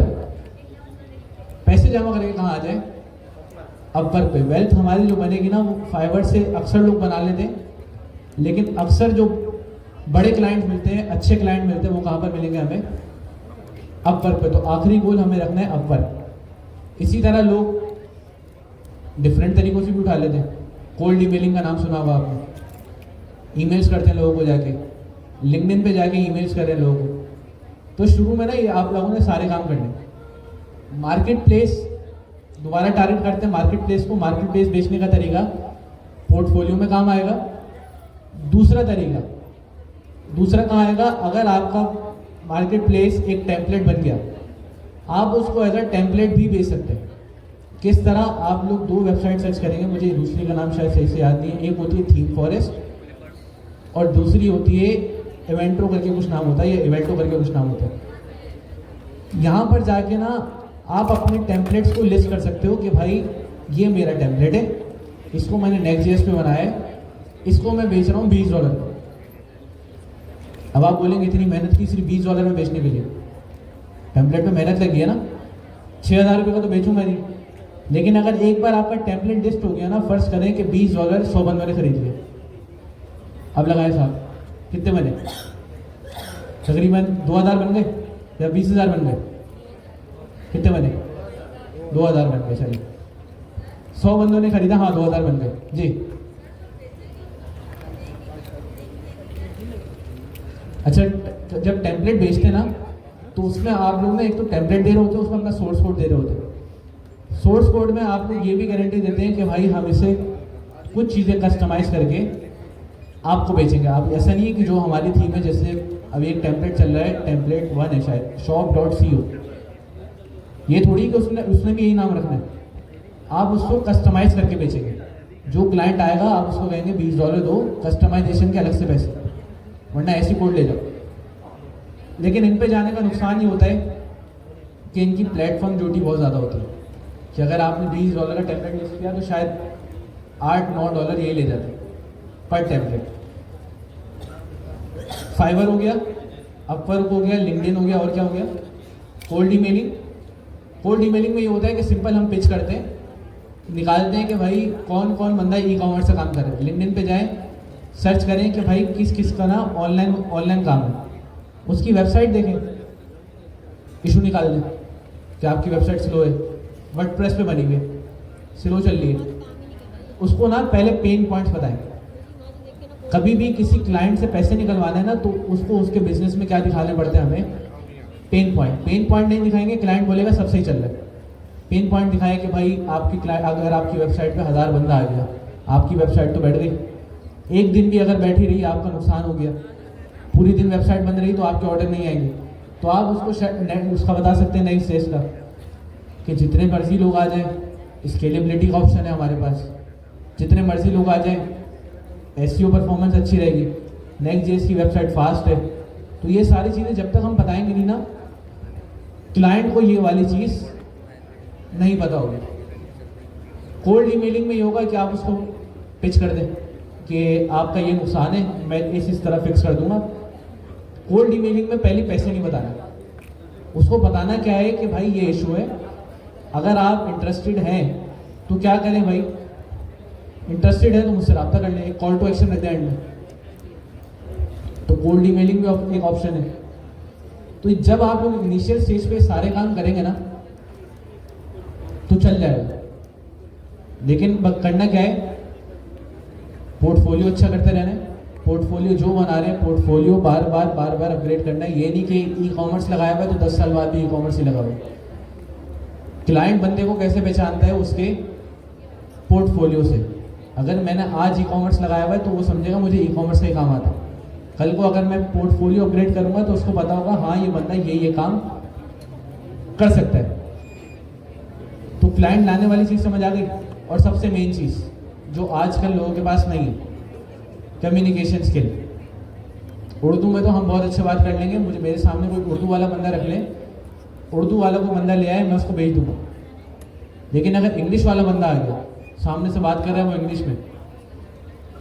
पैसे जमा करके कहाँ आ जाए? अपवर्क पे। वेल्थ हमारी जो बनेगी ना, वो फाइवर से अक्सर लोग बना लेते हैं, लेकिन अक्सर जो बड़े क्लाइंट मिलते हैं, अच्छे क्लाइंट मिलते हैं, वो कहाँ पर मिलेंगे हमें? अपवर्क पे। तो आखिरी गोल हमें रखना है अपवर्क। इसी तरह लोग डिफरेंट तरीकों से भी उठा लेते हैं। कोल्ड ईमेलिंग का नाम सुना होगा आपने। ईमेल्स करते हैं लोगों को जाके, लिंक्डइन पे जाके ईमेल्स कर रहे हैं लोगों को। तो शुरू में ना ये आप लोगों ने सारे काम करने। मार्केट प्लेस दोबारा टारगेट करते हैं मार्केट प्लेस को। मार्केट प्लेस बेचने का तरीका पोर्टफोलियो में काम आएगा। दूसरा तरीका, दूसरा कहाँ आएगा? अगर आपका मार्केट प्लेस एक टेम्पलेट बन गया, आप उसको एज अ टेम्पलेट भी बेच सकते हैं। किस तरह? आप लोग 2 वेबसाइट सर्च करेंगे, मुझे दूसरी का नाम शायद सही से याद नहीं है। एक होती है थीम फॉरेस्ट और दूसरी होती है इवेंटो करके कुछ नाम होता है, या इवेंटो करके कुछ नाम होता है। यहाँ पर जाके ना आप अपने टेम्पलेट्स को लिस्ट कर सकते हो कि भाई ये मेरा टेम्पलेट है, इसको मैंने नेक्स्ट.js पे बनाया है, इसको मैं बेच रहा हूँ $20। अब आप बोलेंगे इतनी मेहनत की सिर्फ $20 में बेचने के लिए? टेम्पलेट पे मेहनत लगी है ना, 6,000 रुपये का तो बेचूंगा नहीं। लेकिन अगर एक बार आपका टेम्पलेट लिस्ट हो गया ना, फर्ज करें कि $20 100 बंदों ने खरीद लिए। अब लगाए साहब कितने बने? तकरीबन 2,000 बन गए या 20,000 बन गए? कितने बने? 2,000 बन गए। चलिए 100 बंदों ने खरीदा, हाँ 2,000 बन गए जी। अच्छा, जब टेम्पलेट बेचते ना तो उसमें आप लोग ना एक तो टेम्पलेट दे रहे होते हैं, उसमें अपना सोर्स कोड दे रहे होते हैं। सोर्स कोड में आप लोग ये भी गारंटी देते हैं कि भाई हम इसे कुछ चीज़ें कस्टमाइज करके आपको बेचेंगे। आप ऐसा नहीं है कि जो हमारी थीम है, जैसे अभी एक टेम्पलेट चल रहा है, टेम्पलेट 1 है शायद, shop.co, ये थोड़ी कि उसने भी यही नाम रखना है। आप उसको कस्टमाइज करके बेचेंगे। जो क्लाइंट आएगा आप उसको कहेंगे $20 दो, कस्टमाइजेशन के अलग से पैसे, वरना ऐसी कोड ले जाओ। लेकिन इन पे जाने का नुकसान ये होता है कि इनकी प्लेटफॉर्म ड्यूटी बहुत ज़्यादा होती है, कि अगर आपने $20 का टेम्पलेट लिस्ट किया तो शायद $8-9 यही ले जाते पर टेम्पलेट। फाइवर हो गया, अपवर्क हो गया, लिंक्डइन हो गया, और क्या हो गया? Cold emailing. कोल्ड ईमेलिंग में ये होता है कि सिंपल हम पिच करते हैं, निकालते हैं कि भाई कौन कौन बंदा ई कॉमर्स से काम कर रहा है। लिंक्डइन पे जाएं, सर्च करें कि भाई किस किस का ना ऑनलाइन काम है, उसकी वेबसाइट देखें, इशू निकाल दें कि आपकी वेबसाइट स्लो है, वर्डप्रेस पे बनी हुई है, स्लो चल रही है। उसको ना पहले पेन पॉइंट्स बताएं। कभी भी किसी क्लाइंट से पैसे निकलवाने हैं ना तो उसको उसके बिजनेस में क्या दिखाने पड़ते हैं हमें, पेन पॉइंट नहीं दिखाएंगे क्लाइंट बोलेगा सब सही चल रहा है। पेन पॉइंट दिखाएं कि भाई अगर आपकी वेबसाइट पे 1000 बंदा आ गया, आपकी वेबसाइट तो बैठ गई, एक दिन भी अगर बैठी रही आपका नुकसान हो गया, पूरी दिन वेबसाइट बंद रही तो आपके ऑर्डर नहीं आएंगे। तो आप उसका बता सकते हैं नेक्स्ट स्टेज का कि जितने मर्जी लोग आ जाएं, स्केलेबिलिटी का ऑप्शन है हमारे पास, जितने मर्जी लोग आ जाएं, एसईओ परफॉर्मेंस अच्छी रहेगी, नेक्स्ट जेएस की वेबसाइट फास्ट है। तो ये सारी चीज़ें जब तक हम बताएंगे नहीं ना, क्लाइंट को ये वाली चीज़ नहीं पता होगी। कोल्ड ईमेलिंग में ये होगा कि आप उसको पिच कर दें कि आपका ये नुकसान है, मैं इस तरह फिक्स कर दूंगा। कोल्ड ईमेलिंग में पहले पैसे नहीं बताना, उसको बताना क्या है कि भाई ये इशू है, अगर आप इंटरेस्टेड हैं तो क्या करें भाई, इंटरेस्टेड है तो मुझसे रब्ता कर लें, एक कॉल टू एक्शन रख दें एंड में। तो कोल्ड ईमेलिंग भी एक ऑप्शन है। तो जब आप लोग इनिशियल स्टेज पे सारे काम करेंगे ना तो चल जाएगा। लेकिन करना क्या है, पोर्टफोलियो अच्छा करते रहना है, पोर्टफोलियो जो बना रहे हैं पोर्टफोलियो बार बार अपग्रेड करना है। ये नहीं कि ई कॉमर्स लगाया हुआ है तो 10 साल बाद भी ई कॉमर्स ही लगा हुआ है। क्लाइंट बंदे को कैसे पहचानता है, उसके पोर्टफोलियो से। अगर मैंने आज ई कॉमर्स लगाया हुआ है तो वो समझेगा मुझे ई कॉमर्स का ही काम आता है। कल को अगर मैं पोर्टफोलियो अपग्रेड करूंगा तो उसको पता होगा हाँ ये बंदा ये काम कर सकता है। तो क्लाइंट लाने वाली चीज़ समझ आ गई। और सबसे मेन चीज़ जो आजकल लोगों के पास नहीं है, कम्युनिकेशन स्किल। उर्दू में तो हम बहुत अच्छे बात कर लेंगे, मुझे मेरे सामने कोई उर्दू वाला बंदा रख ले, उर्दू वाला कोई बंदा ले आए मैं उसको भेज दूंगा। लेकिन अगर इंग्लिश वाला बंदा आ गया, सामने से बात कर रहा है वो इंग्लिश में,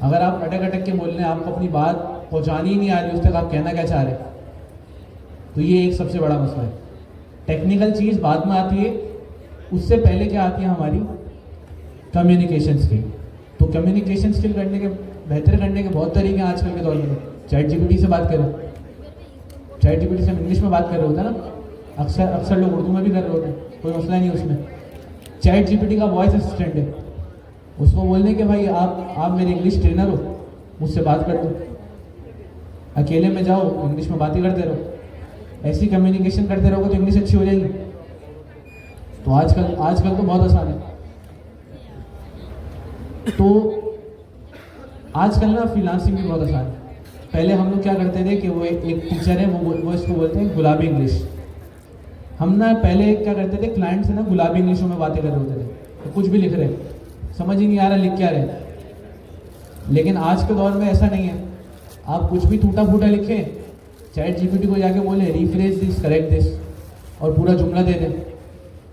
अगर आप अटक के बोल रहे हैं, आपको अपनी बात पहुंचानी ही नहीं आ रही, उस तक आप कहना क्या चाह रहे हैं, तो ये एक सबसे बड़ा मसला है। टेक्निकल चीज़ बाद में आती है, उससे पहले क्या आती है हमारी कम्युनिकेशन स्किल। तो कम्युनिकेशन स्किल बेहतर करने के बहुत तरीके हैं आजकल के दौर में। चैट जीपीटी से बात करें, चैट जीपीटी से हम इंग्लिश में बात कर रहे होते हैं ना, अक्सर लोग उर्दू में भी कर रहे होते हैं, कोई मसला नहीं उसमें। चैट जीपीटी का वॉइस असिस्टेंट है, उसको बोलने के भाई आप मेरे इंग्लिश ट्रेनर हो, मुझसे बात कर दो, अकेले में जाओ इंग्लिश में बातें करते रहो। ऐसी कम्युनिकेशन करते रहोगे तो इंग्लिश अच्छी हो जाएगी। तो आजकल तो बहुत आसान है। तो आजकल ना फ्रीलांसिंग भी बहुत आसान है। पहले हम लोग क्या करते थे कि वो एक टीचर है, वो इसको बोलते हैं गुलाबी इंग्लिश। हम ना पहले क्या करते थे, क्लाइंट से ना गुलाबी इंग्लिशों में बातें कर रहे होते थे, तो कुछ भी लिख रहे, समझ ही नहीं आ रहा लिख क्या रहे। लेकिन आज के दौर में ऐसा नहीं है, आप कुछ भी टूटा फूटा लिखें, चैट जीपीटी को जाके बोले रिफ्रेश दिस, करेक्ट दिस, और पूरा जुमला दे दें।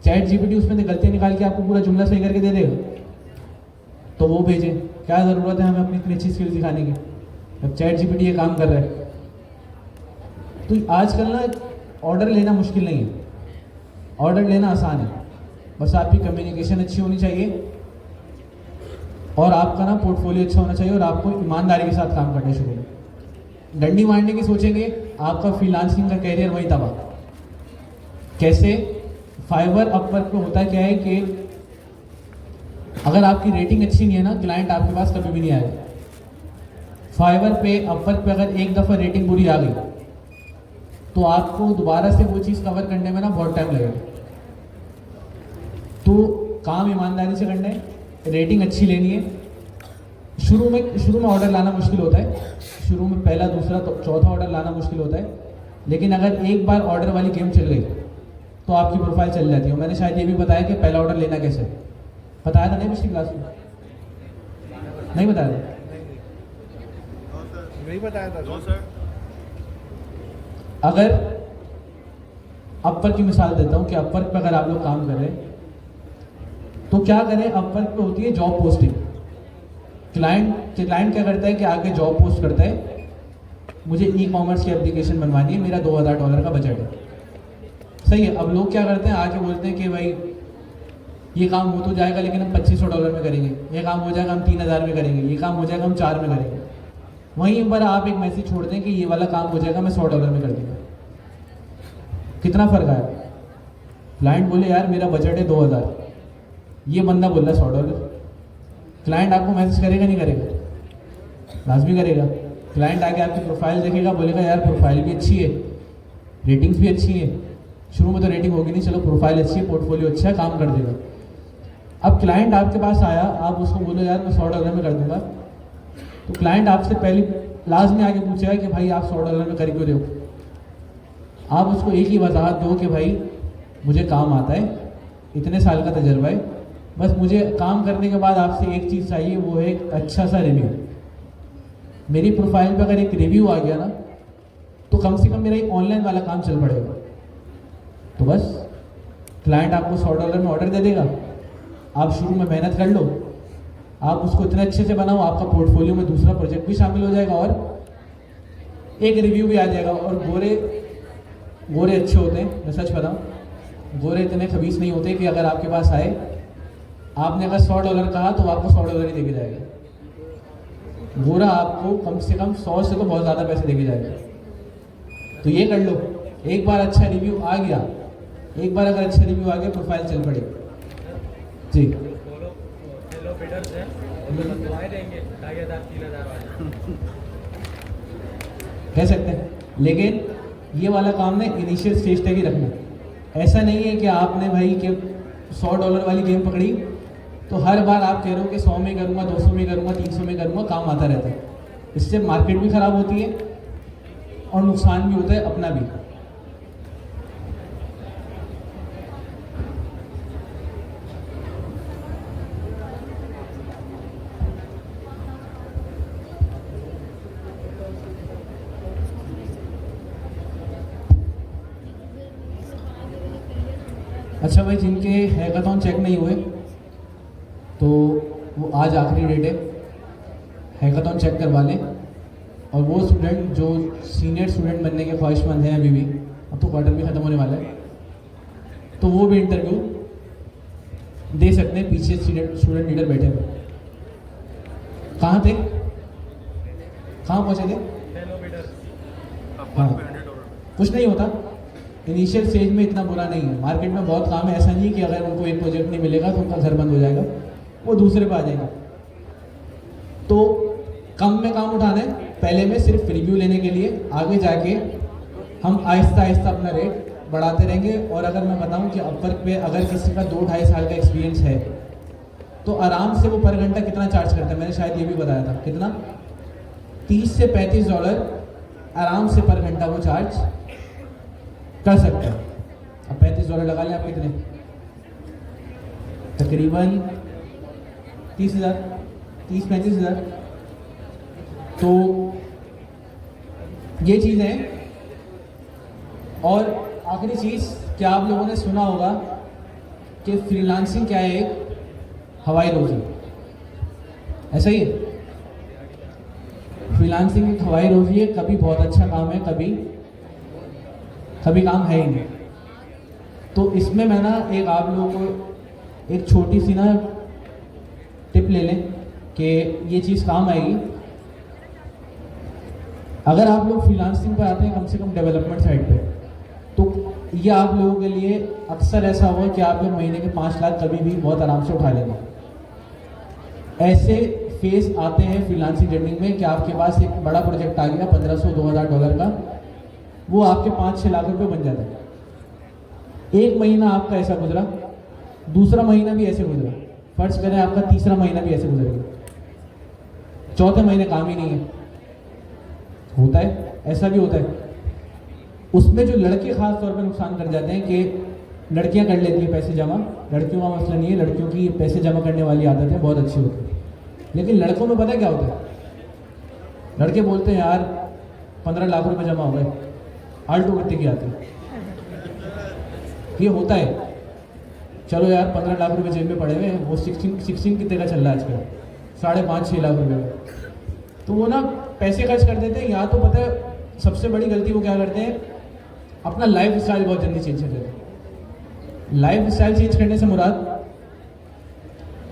चैट जीपीटी उसमें से गलतियाँ निकाल के आपको पूरा जुमला सही करके दे देगा, तो वो भेजें। क्या ज़रूरत है हमें अपनी इतनी अच्छी स्किल दिखाने की, अब चैट जीपीटी ये काम कर रहा है। तो आजकल ना ऑर्डर लेना मुश्किल नहीं है, ऑर्डर लेना आसान है, बस आपकी कम्युनिकेशन अच्छी होनी चाहिए और आपका ना पोर्टफोलियो अच्छा होना चाहिए और आपको ईमानदारी के साथ काम करना शुरू करें। डंडी मारने की सोचेंगे, आपका फ्रीलांसिंग का कैरियर वही तबाह। कैसे? फाइवर अपवर्क पे होता क्या है कि अगर आपकी रेटिंग अच्छी नहीं है ना, क्लाइंट आपके पास कभी भी नहीं आएगा। फाइवर पे अपवर्क पे अगर एक दफ़ा रेटिंग बुरी आ गई तो आपको दोबारा से वो चीज़ कवर करने में ना बहुत टाइम लगेगा। तो काम ईमानदारी से करना है, रेटिंग अच्छी लेनी है। शुरू में ऑर्डर लाना मुश्किल होता है, शुरू में पहला दूसरा तो चौथा ऑर्डर लाना मुश्किल होता है। लेकिन अगर एक बार ऑर्डर वाली गेम चल गई तो आपकी प्रोफाइल चल जाती है। मैंने शायद ये भी बताया कि पहला ऑर्डर लेना कैसे, बताया था नहीं पिछली क्लास में? नहीं बताया था? नहीं बताया था सर। अगर अपवर्क की मिसाल देता हूँ कि अपवर्क पे अगर आप लोग काम कर रहे हैं तो क्या करें, अपवर्क पे होती है जॉब पोस्टिंग। क्लाइंट क्या करता है कि आगे जॉब पोस्ट करता है, मुझे ई कॉमर्स की एप्लीकेशन बनवानी है, मेरा $2000 का बजट है। सही है। अब लोग क्या करते हैं, आके बोलते हैं कि भाई ये काम हो तो जाएगा लेकिन हम $2500 में करेंगे, ये काम हो जाएगा हम 3000 में करेंगे, ये काम हो जाएगा हम 4 में करेंगे। वहीं पर आप एक मैसेज छोड़ दें कि ये वाला काम हो जाएगा, मैं $100 में कर दूंगा। कितना फ़र्क आया? क्लाइंट बोले यार मेरा बजट है 2000, ये बंदा बोल रहा है $100। क्लाइंट आपको मैसेज करेगा नहीं करेगा? लाजमी करेगा। क्लाइंट आके आपकी प्रोफाइल देखेगा, बोलेगा यार प्रोफाइल भी अच्छी है, रेटिंग्स भी अच्छी है। शुरू में तो रेटिंग होगी नहीं, चलो प्रोफाइल अच्छी है, पोर्टफोलियो अच्छा है, काम कर देगा। अब क्लाइंट आपके पास आया, आप उसको बोलो यार मैं $100 में कर दूंगा, तो क्लाइंट आपसे पहले लाजमी आके पूछेगा कि भाई आप $100 में कर क्यों रहे हो। आप उसको एक ही वजाहत दो कि भाई मुझे काम आता है, इतने साल का तजर्बा है, बस मुझे काम करने के बाद आपसे एक चीज़ चाहिए, वो है एक अच्छा सा रिव्यू। मेरी प्रोफाइल पे अगर एक रिव्यू आ गया ना, तो कम से कम मेरा एक ऑनलाइन वाला काम चल पड़ेगा। तो बस क्लाइंट आपको $100 में ऑर्डर दे देगा। आप शुरू में मेहनत कर लो, आप उसको इतने अच्छे से बनाओ, आपका पोर्टफोलियो में दूसरा प्रोजेक्ट भी शामिल हो जाएगा और एक रिव्यू भी आ जाएगा। और गोरे अच्छे होते हैं, मैं सच बताऊँ, गोरे इतने खबीस नहीं होते कि अगर आपके पास आए, आपने अगर $100 कहा तो आपको $100 ही देके जाएगा। गोरा आपको कम से कम 100 से तो बहुत ज़्यादा पैसे देके जाएगा। तो ये कर लो, एक बार अच्छा रिव्यू आ गया, एक बार अगर अच्छा रिव्यू आ गया, प्रोफाइल चल पड़ेगी जी। कह सकते हैं, लेकिन ये वाला काम ना इनिशियल स्टेज तक ही रखना। ऐसा नहीं है कि आपने भाई कि $100 वाली गेम पकड़ी तो हर बार आप कह रहे हो कि 100 में करूँगा, 200 में करूँगा, 300 में करूँगा, काम आता रहता है। इससे मार्केट भी ख़राब होती है और नुकसान भी होता है अपना भी। अच्छा भाई, जिनके हैकाथॉन चेक नहीं हुए तो वो आज आखिरी डेट है, हैकाथॉन चेक करवा लें। और वो स्टूडेंट जो सीनियर स्टूडेंट बनने के ख्वाहिशमंद हैं अभी भी, अब तो क्वार्टर भी ख़त्म होने वाला है, तो वो भी इंटरव्यू दे सकते हैं। पीछे स्टूडेंट लीडर बैठे हुए। कहाँ थे, कहाँ पहुँचे थे? हाँ, कुछ नहीं होता, इनिशियल स्टेज में इतना बुरा नहीं है। मार्केट में बहुत काम है, ऐसा नहीं है कि अगर उनको एक प्रोजेक्ट नहीं मिलेगा तो उनका घर बंद हो जाएगा, वो दूसरे पे आ जाएगा। तो कम में काम उठाना है, पहले में सिर्फ रिव्यू लेने के लिए, आगे जाके हम आहिस्ता आहिस्ता अपना रेट बढ़ाते रहेंगे। और अगर मैं बताऊं कि अपवर्क पे अगर किसी का 2-2.5 साल का एक्सपीरियंस है तो आराम से वो पर घंटा कितना चार्ज करता है, मैंने शायद ये भी बताया था, कितना, $30 से $35 आराम से पर घंटा वो चार्ज कर सकते हैं। अब $35 लगा लें आप, कितने, तकरीबन 30,000, 30-35 हज़ार। तो ये चीज़ है। और आखिरी चीज़, क्या आप लोगों ने सुना होगा कि फ्रीलांसिंग क्या है, एक हवाई रोजी, ऐसा ही है। फ्रीलांसिंग एक हवाई रोजी है, कभी बहुत अच्छा काम है, कभी काम है ही नहीं। तो इसमें मैं ना एक आप लोगों को एक छोटी सी ना टिप ले लें कि ये चीज़ काम आएगी। अगर आप लोग फ्रीलांसिंग पर आते हैं कम से कम डेवलपमेंट साइड पे, तो ये आप लोगों के लिए अक्सर ऐसा हुआ कि आप लोग महीने के 5 लाख कभी भी बहुत आराम से उठा लेंगे। ऐसे फेज आते हैं फ्रीलांसिंग जर्नी में कि आपके पास एक बड़ा प्रोजेक्ट आ गया $1,500-2,000 का, वो आपके 5-6 लाख रुपए बन जाता है। एक महीना आपका ऐसा गुजरा, दूसरा महीना भी ऐसे गुजरा, फर्ज करें आपका तीसरा महीना भी ऐसे गुजरेगा, चौथे महीने काम ही नहीं है। होता है, ऐसा भी होता है। उसमें जो लड़के खास तौर पे नुकसान कर जाते हैं कि लड़कियां कर लेती हैं पैसे जमा, लड़कियों का मसला नहीं है, लड़कियों की पैसे जमा करने वाली आदत है, बहुत अच्छी होती है। लेकिन लड़कों में पता क्या होता है, लड़के बोलते हैं यार 15 लाख रुपए जमा हो गए, आल्टो कितने की आती है, ये होता है। चलो यार 15 लाख रुपए जेब में पड़े हुए, वो 16 कितने का चल रहा है आजकल, 5.5-6 लाख रुपए में। तो वो ना पैसे खर्च कर देते हैं। या तो पता है सबसे बड़ी गलती वो क्या करते हैं, अपना लाइफ स्टाइल बहुत जल्दी चेंज कर देते हैं। लाइफ स्टाइल चेंज करने से मुराद,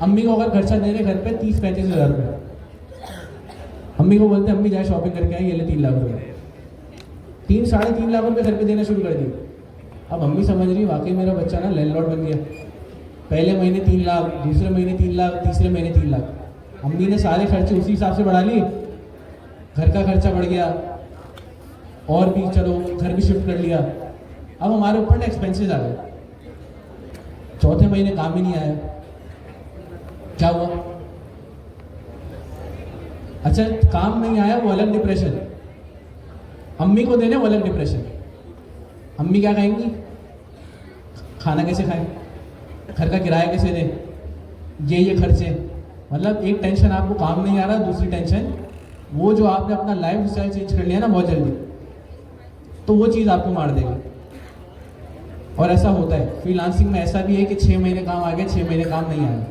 अम्मी को अगर खर्चा दे रहे घर पे 30-35 हज़ार रुपये, अम्मी को बोलते हैं अम्मी जाए शॉपिंग करके आई, ये ले 3 लाख रुपए, 3-3.5 लाख रुपए घर पे देना शुरू कर दिए। अब अम्मी समझ रही वाकई मेरा बच्चा ना लैंडलॉर्ड बन गया। पहले महीने 3 लाख, दूसरे महीने 3 लाख, तीसरे महीने 3 लाख। अम्मी ने सारे खर्चे उसी हिसाब से बढ़ा लिए, घर का खर्चा बढ़ गया और भी चलो घर भी शिफ्ट कर लिया। अब हमारे ऊपर ना एक्सपेंसेस आ गए, चौथे महीने काम ही नहीं आया। क्या हुआ? अच्छा काम नहीं आया वो अलग डिप्रेशन, अम्मी को देने वो अलग डिप्रेशन। अम्मी क्या कहेंगी? खाना कैसे खाएं, घर का किराया कैसे दें, ये खर्चे। मतलब एक टेंशन आपको काम नहीं आ रहा, दूसरी टेंशन वो जो आपने अपना लाइफ स्टाइल चेंज कर लिया ना बहुत जल्दी, तो वो चीज़ आपको मार देगी। और ऐसा होता है फ्रीलांसिंग में, ऐसा भी है कि 6 महीने काम आ गया, 6 महीने काम नहीं आया।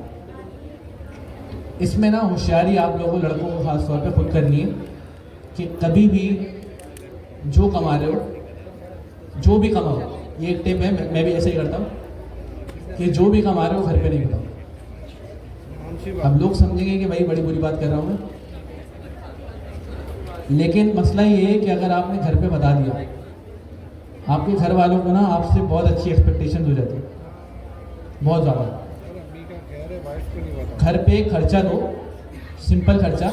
इसमें ना होशियारी आप लोगों लड़कों को खास तौर पे खुद करनी है कि कभी भी जो कमा रहे हो, जो भी कमाओ, ये एक टिप है, मैं भी ऐसे ही करता हूँ कि जो भी कमा रहे हो घर पे नहीं बताओ। अब लोग समझेंगे कि भाई बड़ी बुरी बात कर रहा हूँ मैं, लेकिन मसला ये है कि अगर आपने घर पे बता दिया, आपके घर वालों को ना आपसे बहुत अच्छी एक्सपेक्टेशन हो जाती है, बहुत ज़्यादा। घर पे खर्चा दो, सिंपल खर्चा।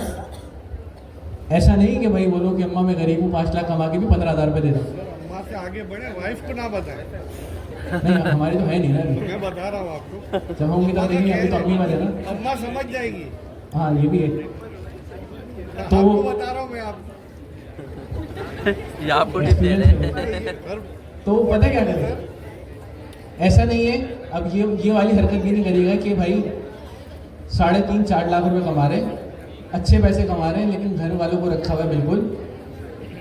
ऐसा नहीं कि भाई बोलो कि अम्मा मैं गरीब हूँ, 5 लाख कमा के भी 15,000 रुपये दे दो। अम्मा से आगे बढ़े, वाइफ को ना बताए। नहीं हमारी तो है नहीं ना अभी, मैं बता रहा हूँ आपको, जब होंगी तब देंगे, अभी तो अम्मी मत है ना। अम्मा समझ जाएगी। हाँ ये भी है। तो आपको बता रहा हूँ मैं, आप ये आपको टिप दे रहे हैं। तो पता क्या कहते हैं, ऐसा नहीं है। अब ये वाली हरकत भी नहीं करिएगा कि भाई 3.5-4 लाख रुपए कमा रहे हैं, अच्छे पैसे कमा रहे हैं, लेकिन घर वालों को रखा हुआ है बिल्कुल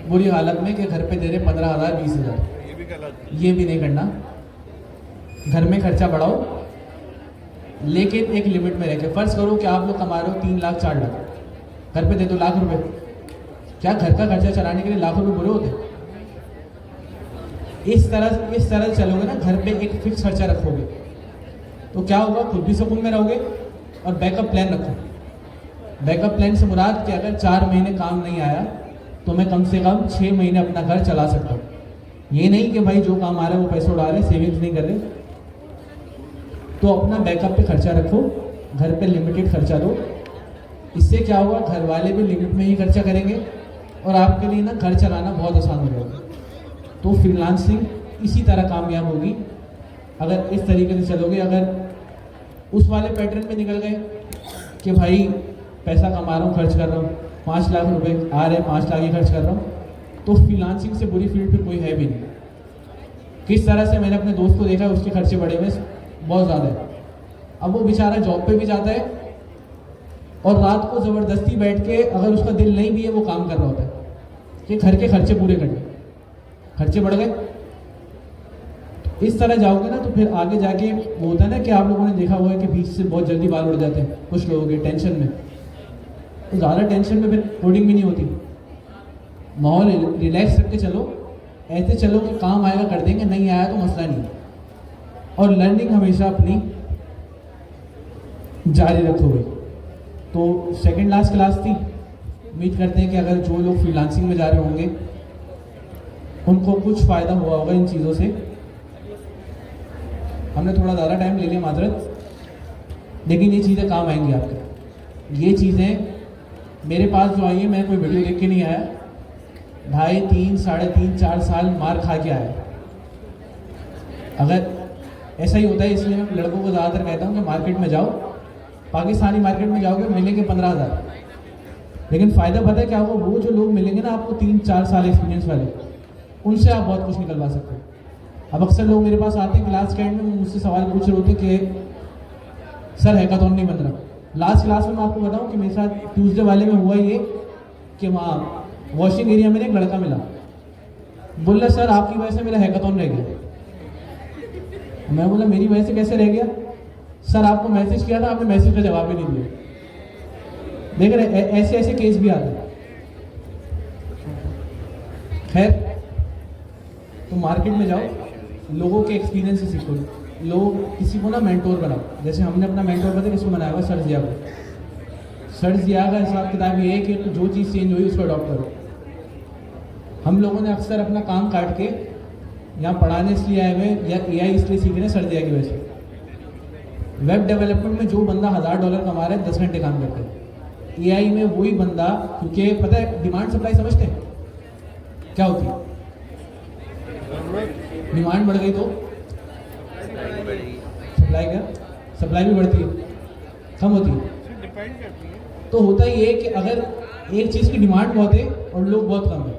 बुरी हालत में कि घर पे दे रहे 15,000 20,000। ये भी गलत, ये भी नहीं करना। घर में खर्चा बढ़ाओ, लेकिन एक लिमिट में रह के। फर्ज करो कि आप लोग कमा रहे हो 3 लाख 4 लाख, घर पे दे दो लाख रुपए। क्या घर का खर्चा चलाने के लिए लाख रुपए बुरे होते? इस तरह चलोगे ना, घर पे एक फिक्स खर्चा रखोगे तो क्या होगा, खुद भी सुकून में रहोगे और बैकअप प्लान रखो। बैकअप प्लान से मुराद कि अगर 4 महीने काम नहीं आया तो मैं कम से कम 6 महीने अपना घर चला सकता हूँ। ये नहीं कि भाई जो काम आ रहा है वो पैसे उड़ा रहे, सेविंग्स नहीं कर रहे। तो अपना बैकअप पे खर्चा रखो, घर पे लिमिटेड खर्चा दो। इससे क्या होगा, घर वाले भी लिमिट में ही खर्चा करेंगे और आपके लिए ना घर चलाना बहुत आसान हो जाएगा। तो फ्रीलांसिंग इसी तरह कामयाब होगी अगर इस तरीके से चलोगे। अगर उस वाले पैटर्न में निकल गए कि भाई पैसा कमा रहा हूँ, खर्च कर रहा हूँ, 5 लाख रुपए आ रहे हैं, 5 लाख ही खर्च कर रहा हूँ, तो फ्रीलांसिंग से बुरी फील्ड फिर कोई है भी नहीं। किस तरह से मैंने अपने दोस्त को देखा, उसके खर्चे बढ़े हुए बहुत ज़्यादा है। अब वो बेचारा जॉब पे भी जाता है और रात को ज़बरदस्ती बैठ के, अगर उसका दिल नहीं भी है, वो काम कर रहा होता है कि घर के खर्चे पूरे करने। खर्चे बढ़ गए, इस तरह जाओगे ना तो फिर आगे जाके वो होता है ना कि आप लोगों ने देखा हुआ है कि बीच से बहुत जल्दी बाल उड़ जाते हैं कुछ लोगों के टेंशन में। तो ज़्यादा टेंशन में फिर कोडिंग भी नहीं होती। माहौल रिलैक्स रख के चलो, ऐसे चलो कि काम आएगा कर देंगे, नहीं आया तो मसला नहीं। और लर्निंग हमेशा अपनी जारी रखोगे। तो सेकंड लास्ट क्लास थी। उम्मीद करते हैं कि अगर जो लोग फ्रीलांसिंग में जा रहे होंगे उनको कुछ फ़ायदा हुआ होगा इन चीज़ों से। हमने थोड़ा ज़्यादा टाइम ले लिया माजरत, लेकिन ये चीज़ें काम आएंगी आपके। ये चीज़ें मेरे पास जो आई है, मैं कोई वीडियो देख के नहीं आया, 2.5, 3, 3.5, 4 साल मार खा के आया। अगर ऐसा ही होता है, इसलिए मैं लड़कों को ज़्यादातर कहता हूँ कि मार्केट में जाओ, पाकिस्तानी मार्केट में जाओगे मिलेंगे 15,000, लेकिन फ़ायदा पता है क्या होगा, वो जो लोग मिलेंगे ना आपको 3-4 साल एक्सपीरियंस वाले, उनसे आप बहुत कुछ निकलवा सकते हो। अब अक्सर लोग मेरे पास आते हैं क्लास के एंड में मुझसे सवाल पूछ रहे होते कि सर हैकाथॉन नहीं बन रहा। लास्ट क्लास में मैं आपको बताऊं कि मेरे साथ ट्यूसडे वाले में हुआ ये कि वहाँ वॉशिंग एरिया में एक लड़का मिला, बोल रहा सर आपकी वजह से मेरा हैकाथॉन रह गया। मैं बोला मेरी वजह से कैसे रह गया? सर आपको मैसेज किया था, आपने मैसेज का जवाब ही नहीं दिया। देख रहे ऐसे ऐसे केस भी आते हैं। खैर, तो मार्केट में जाओ, लोगों के एक्सपीरियंस से सीखो। लोग किसी को ना मेंटोर बनाओ। जैसे हमने अपना मेंटोर पता किसको बनाया हुआ, सर जिया को। सर जिया का हिसाब किताब ये है कि जो चीज़ चेंज हुई उसको अडॉप्ट करो। हम लोगों ने अक्सर अपना काम काट के यहाँ पढ़ाने इसलिए आए हुए या AI इसलिए सीख रहे हैं सर जिया की वजह से। वेब डेवलपमेंट में जो बंदा $1000 कमा रहा है 10 घंटे काम करते हैं। AI में वही बंदा, क्योंकि पता है डिमांड सप्लाई समझते हैं क्या होती है? डिमांड बढ़ गई तो सप्लाई भी बढ़ती है, कम होती है। डिपेंड करती है। तो होता ये है कि अगर एक चीज़ की डिमांड बहुत है और लोग बहुत कम है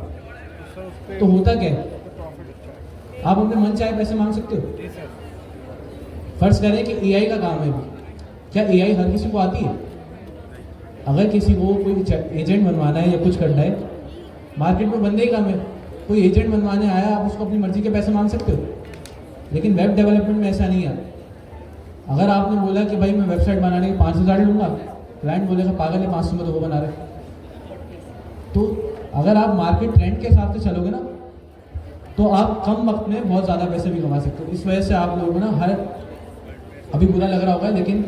सर उस पे तो होता क्या है? प्रॉफिट अच्छा है। आप अपने मन चाहे पैसे मांग सकते हो। जी सर। फर्ज करें कि AI का काम है, क्या AI हर किसी को आती है? अगर किसी को कोई एजेंट बनवाना है या कुछ करना है, मार्केट में बंदे ही कम है, कोई एजेंट बनवाने आया आप उसको अपनी मर्जी के पैसे मांग सकते हो। लेकिन वेब डेवलपमेंट में ऐसा नहीं है। अगर आपने बोला कि भाई मैं वेबसाइट बनाने के 5000 लूँगा, क्लाइंट बोलेगा पागल है 500 में तो वो बना रहे। तो अगर आप मार्केट ट्रेंड के हिसाब से चलोगे ना तो आप कम वक्त में बहुत ज़्यादा पैसे भी कमा सकते हो। इस वजह से आप लोगों ना अभी बुरा लग रहा होगा लेकिन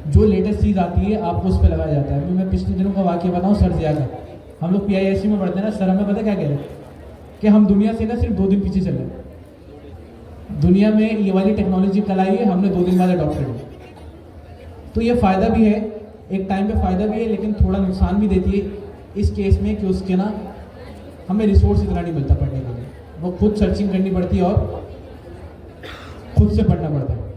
जो लेटेस्ट चीज़ आती है आपको उस पर लगाया जाता है। अभी मैं पिछले दिनों का वाक्य बताऊँ सर जिया का। हम लोग PISC में पढ़ते हैं ना, सर हमें पता क्या कह रहे हैं कि हम दुनिया से ना सिर्फ 2 दिन पीछे चल रहे हैं। दुनिया में ये वाली टेक्नोलॉजी कल आई है, हमने 2 दिन बाद अडॉप्ट कर लिया। तो ये फ़ायदा भी है, एक टाइम पे फ़ायदा भी है लेकिन थोड़ा नुकसान भी देती है इस केस में कि उसके ना हमें रिसोर्स इतना नहीं मिलता पढ़ने के लिए। वो खुद सर्चिंग करनी पड़ती है और खुद से पढ़ना पड़ता है।